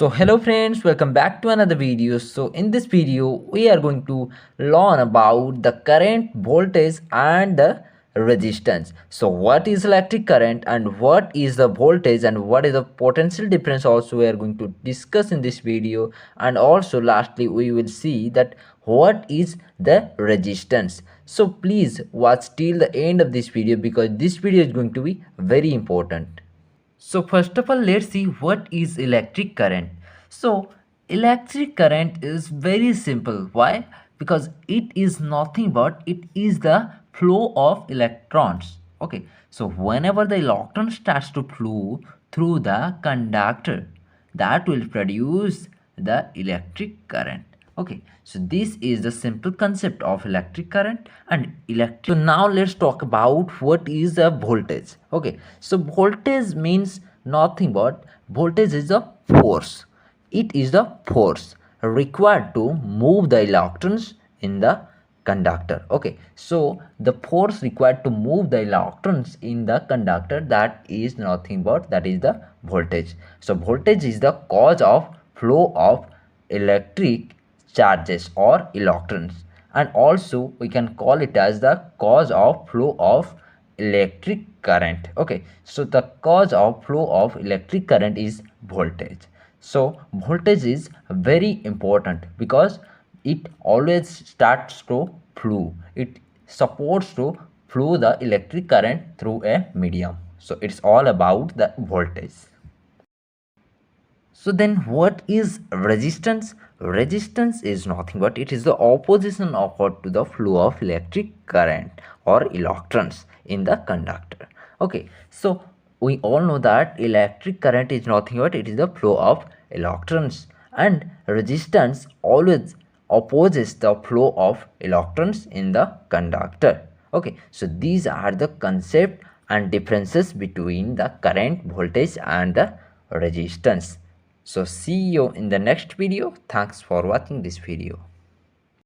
So hello friends, welcome back to another video. So in this video we are going to learn about the current, voltage and the resistance. So what is electric current and what is the voltage and what is the potential difference also we are going to discuss in this video. And also lastly we will see that what is the resistance. So please watch till the end of this video because this video is going to be very important. So first of all, let's see what is electric current. So electric current is very simple. Why? Because it is nothing but it is the flow of electrons. Okay. So whenever the electron starts to flow through the conductor, that will produce the electric current. Okay, so this is the simple concept of electric current and electric. So now let's talk about what is a voltage. Okay, so voltage means nothing but voltage is the force. It is the force required to move the electrons in the conductor. Okay, so the force required to move the electrons in the conductor, that is nothing but that is the voltage. So voltage is the cause of flow of electric charges or electrons, and also we can call it as the cause of flow of electric current. Okay, so the cause of flow of electric current is voltage. So voltage is very important because it always starts to flow, it supports to flow the electric current through a medium. So it's all about the voltage. So then what is resistance? Resistance is nothing but it is the opposition offered to the flow of electric current or electrons in the conductor. Okay, so we all know that electric current is nothing but it is the flow of electrons, and resistance always opposes the flow of electrons in the conductor. Okay, so these are the concept and differences between the current, voltage and the resistance. So see you in the next video. Thanks for watching this video.